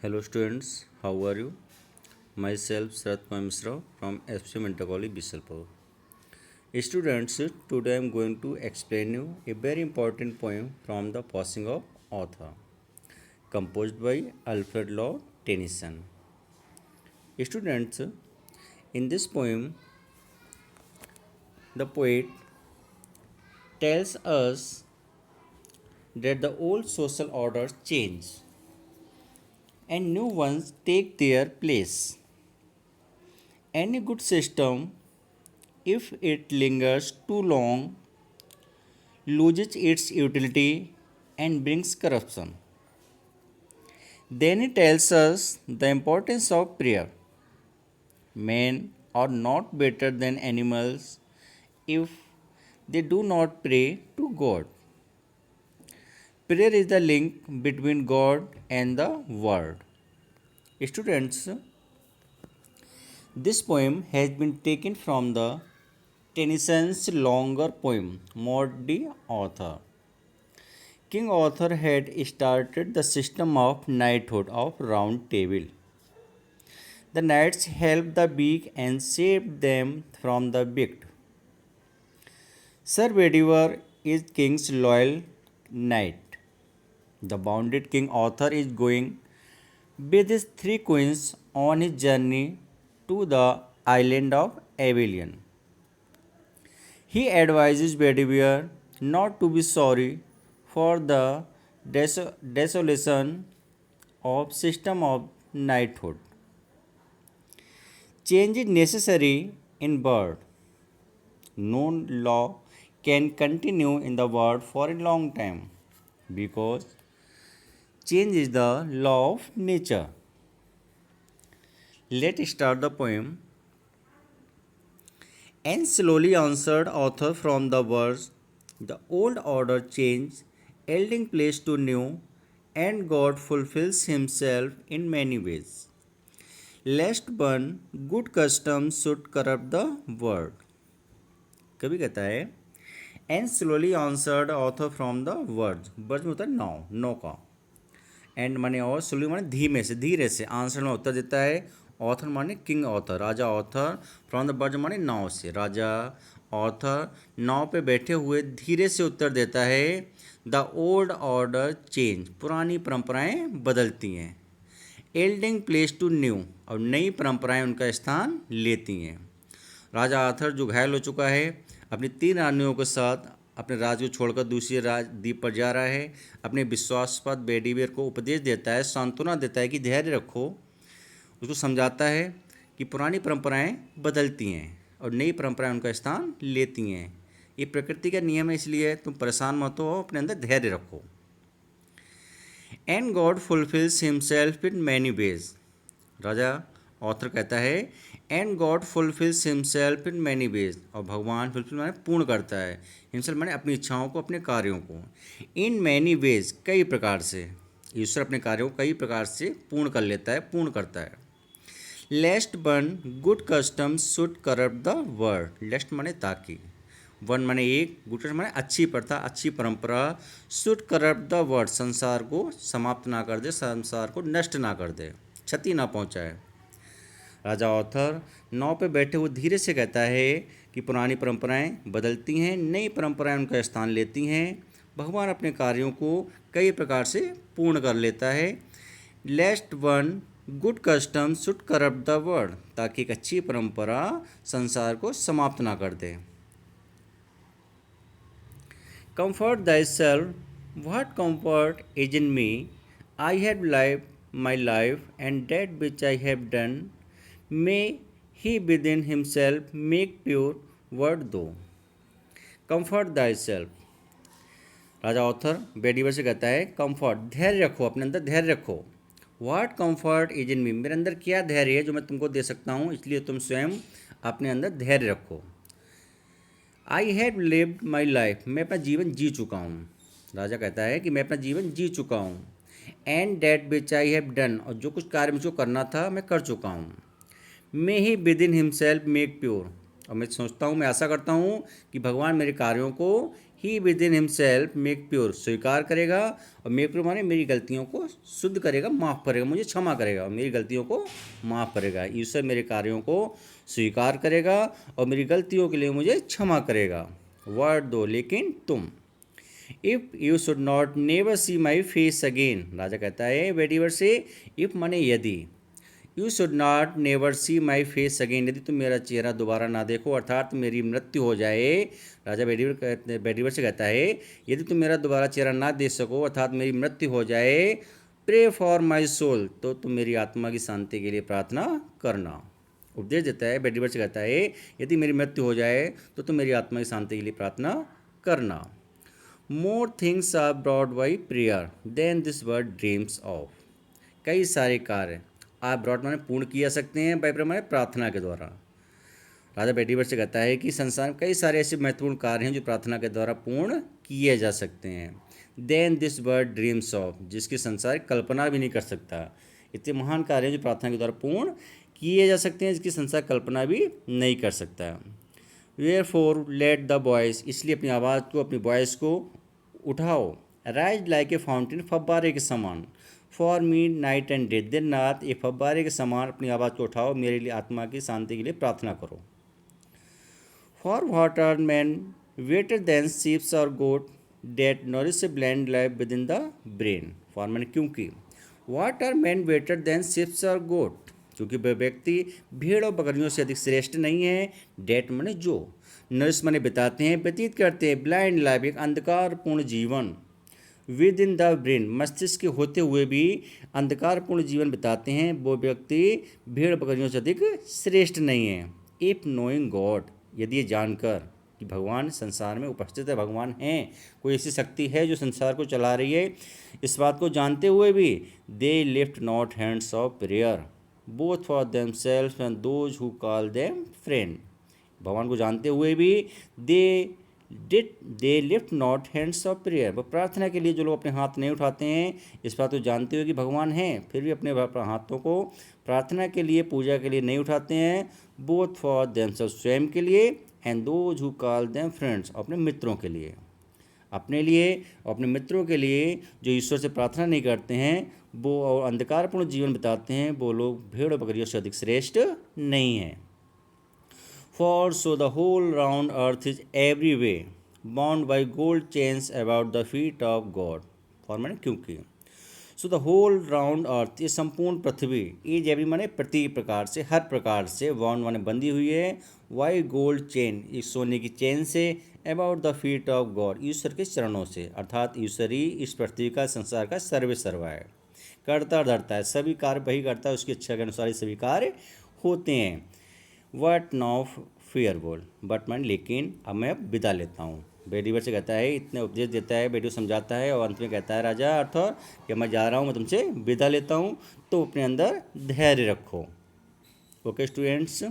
Hello students, how are you? Myself Sarat Mishra from SPM Intercollegiate Bisalpur. Students, today I am going to explain you a very important poem from the passing of author, composed by Alfred Lord Tennyson. Students, in this poem, the poet tells us that the old social orders change and new ones take their place. Any good system, if it lingers too long, loses its utility and brings corruption. Then he tells us the importance of prayer. Men are not better than animals if they do not pray to God. Prayer is the link between God and the world. Students, this poem has been taken from the Tennyson's longer poem, Maud Author. King Arthur had started the system of knighthood of Round Table. The knights helped the weak and saved them from the wicked. Sir Bedivere is king's loyal knight. The wounded King Arthur is going with his three queens on his journey to the island of Avilion. He advises Bedivere not to be sorry for the desolation of system of knighthood. Change is necessary in birth. No law can continue in the world for a long time because change is the law of nature. Let's start the poem. And slowly answered author from the words, the old order changed, yielding place to new, and God fulfills himself in many ways. Lest one good customs should corrupt the world. कभी कहता है and slowly answered author from the words words में होता है no no का and माने और slowly माने धीरे से आंसर में उत्तर देता है ऑथर माने king author Raja author from the words माने नाव से राजा ऑथर नाव पे बैठे हुए धीरे से उत्तर देता है द ओल्ड ऑर्डर चेंज पुरानी परंपराएं बदलती हैं एल्डिंग प्लेस टू न्यू और नई परंपराएं उनका स्थान लेती हैं राजा आर्थर जो घायल हो चुका है अपनी 3 रानियों के साथ अपने राज्य को छोड़कर दूसरी द्वीप पर जा रहा है अपने विश्वासपात बेडीवेयर को उपदेश देता है सांत्वना देता है कि धैर्य रखो उसको समझाता है कि पुरानी परंपराएं बदलती हैं और नई परंपराएं उनका स्थान लेती हैं ये प्रकृति का नियम है इसलिए तुम परेशान मत हो अपने अंदर धैर्य रखो and God fulfils himself in many ways Raja author कहता है and God fulfils himself in many ways और भगवान फुलफिल माने पूर्ण करता है हिमसेल्फ माने अपनी इच्छाओं को अपने कार्यों को इन मैनी वेज कई प्रकार से ईश्वर अपने कार्यों को कई प्रकार से पूर्ण कर लेता है पूर्ण करता है lest one good customs should corrupt the world lest माने ताकि वन माने एक गुड कस्टम माने अच्छी प्रथा अच्छी परंपरा शुड करप्ट द वर्ल्ड संसार को समाप्त ना कर दे संसार को नष्ट ना कर दे क्षति ना पहुंचाए राजा ऑथर नाव पे बैठे हुए धीरे से कहता है कि पुरानी परंपराएं बदलती हैं नई परंपराएं उनका स्थान लेती हैं भगवान अपने कार्यों को कई प्रकार से पूर्ण कर लेता है lest one good custom should corrupt the world ताकि एक अच्छी परंपरा संसार को समाप्त ना कर दे comfort thyself what comfort is in me I have live my life and that which I have done may he within himself make pure word though comfort thyself राजा Arthur Bedivere से कहता है comfort धैर्य रखो अपने अंदर धैर्य रखो व्हाट कंफर्ट इज इन मी मेरे अंदर क्या धैर्य है जो मैं तुमको दे सकता हूँ इसलिए तुम स्वयं अपने अंदर धैर्य रखो I have lived my life मैं अपना जीवन जी चुका हूँ राजा कहता है कि मैं अपना जीवन जी चुका हूँ and that which I have done और जो कुछ कार्य मुझको करना था मैं कर चुका हूँ may he within himself make pure और मैं सोचता हूँ मैं आशा करता हूँ कि भगवान मेरे कार्यों को he within himself make pure, स्वीकार करेगा, और मेक प्योर माने मेरी गलतियों को शुद्ध करेगा, माफ़ करेगा, मुझे क्षमा करेगा और मेरी गलतियों को माफ़ करेगा। ईश्वर मेरे कार्यों को स्वीकार करेगा और मेरी गलतियों के लिए मुझे क्षमा करेगा। वर्ड दो, लेकिन तुम, if you should not never see my face again, राजा कहता है बेडीवर से, इफ़ माने यदि, you should not never see my face again, यदि तुम मेरा चेहरा दोबारा ना देखो, अर्थात मेरी मृत्यु हो जाए। राजा बेडीवर से कहता है यदि तुम मेरा दोबारा चेहरा ना देख सको, अर्थात मेरी मृत्यु हो जाए, प्रे फॉर माई सोल, तो तुम मेरी आत्मा की शांति के लिए प्रार्थना करना। उपदेश देता है, बेडीवर से कहता है यदि मेरी मृत्यु हो जाए तो तुम मेरी आत्मा की शांति के लिए प्रार्थना करना। More things are brought by prayer than this world dreams of, कई सारे कार्य आप ब्रॉड माने पूर्ण किए जा सकते हैं, बाई माने प्रार्थना के द्वारा। राजा बेडीवर से कहता है कि संसार में कई सारे ऐसे महत्वपूर्ण कार्य हैं जो प्रार्थना के द्वारा पूर्ण किए जा सकते हैं। Than this world dreams of, जिसकी संसार कल्पना भी नहीं कर सकता। इतने महान कार्य हैं जो प्रार्थना के द्वारा पूर्ण किए जा सकते हैं, जिसकी संसार कल्पना भी नहीं कर सकता। Wherefore let the voice, इसलिए अपनी आवाज़ को, अपनी वॉइस को उठाओ। राइज लाइक ए फाउंटेन, फव्वारे के समान। For me night and day, दिन रात ये फव्वारे के समान अपनी आवाज़ को उठाओ, मेरे लिए आत्मा की शांति के लिए प्रार्थना करो। For what are men better than sheeps or goat that nourish blind life within the brain. For मैंने क्योंकि, what are men better than sheeps or goat, क्योंकि वह व्यक्ति भेड़ और बकरियों से अधिक श्रेष्ठ नहीं है। डेट माने जो, नरिश माने बिताते हैं, व्यतीत करते हैं, ब्लाइंड लाइफ एक अंधकारपूर्ण जीवन, विद इन द ब्रेन मस्तिष्क के होते हुए भी अंधकारपूर्ण जीवन बिताते हैं, वो व्यक्ति भेड़ बकरियों से अधिक श्रेष्ठ नहीं है। इफ़ नोइंग गॉड, यदि ये जानकर कि भगवान संसार में उपस्थित है, भगवान हैं, कोई ऐसी शक्ति है जो संसार को चला रही है, इस बात को जानते हुए भी they lift not hands of prayer both for themselves and those who call them friend. भगवान को जानते हुए भी they lift not hands of prayer, वो प्रार्थना के लिए जो लोग अपने हाथ नहीं उठाते हैं, इस बात को जानते हुए कि भगवान हैं, फिर भी अपने हाथों को प्रार्थना के लिए, पूजा के लिए नहीं उठाते हैं। बोथ फॉर देमसेल्फ, स्वयं के लिए, and those who call them friends, अपने मित्रों के लिए। अपने लिए और अपने मित्रों के लिए जो ईश्वर से प्रार्थना नहीं करते हैं, वो और अंधकारपूर्ण जीवन बिताते हैं, वो लोग भेड़ और बकरियों से अधिक श्रेष्ठ नहीं हैं। For so the whole round earth is every way bound by gold chains about the feet of God. For माने क्योंकि, so the whole round earth, ये संपूर्ण पृथ्वी, इज एवरी माने प्रति प्रकार से, हर प्रकार से, बाउंड माने बंधी हुई है, वाई गोल्ड चेन, इस सोने की चेन से, about the feet of God, ईश्वर के चरणों से, अर्थात ईश्वर ही इस पृथ्वी का, संसार का सर्वे सर्वा है, करता धरता है, सभी कार्य वही करता है, उसकी इच्छा के अनुसार ही सभी कार्य होते हैं। वट नाउ फियर बोल, बट मैन, लेकिन अब मैं विदा लेता हूँ। बेडीवर से कहता है, इतने उपदेश देता है, बेडी समझाता है, और अंत में कहता है राजा अर्थर कि मैं जा रहा हूँ, मैं तुमसे विदा लेता हूँ, तो अपने अंदर धैर्य रखो। Okay students.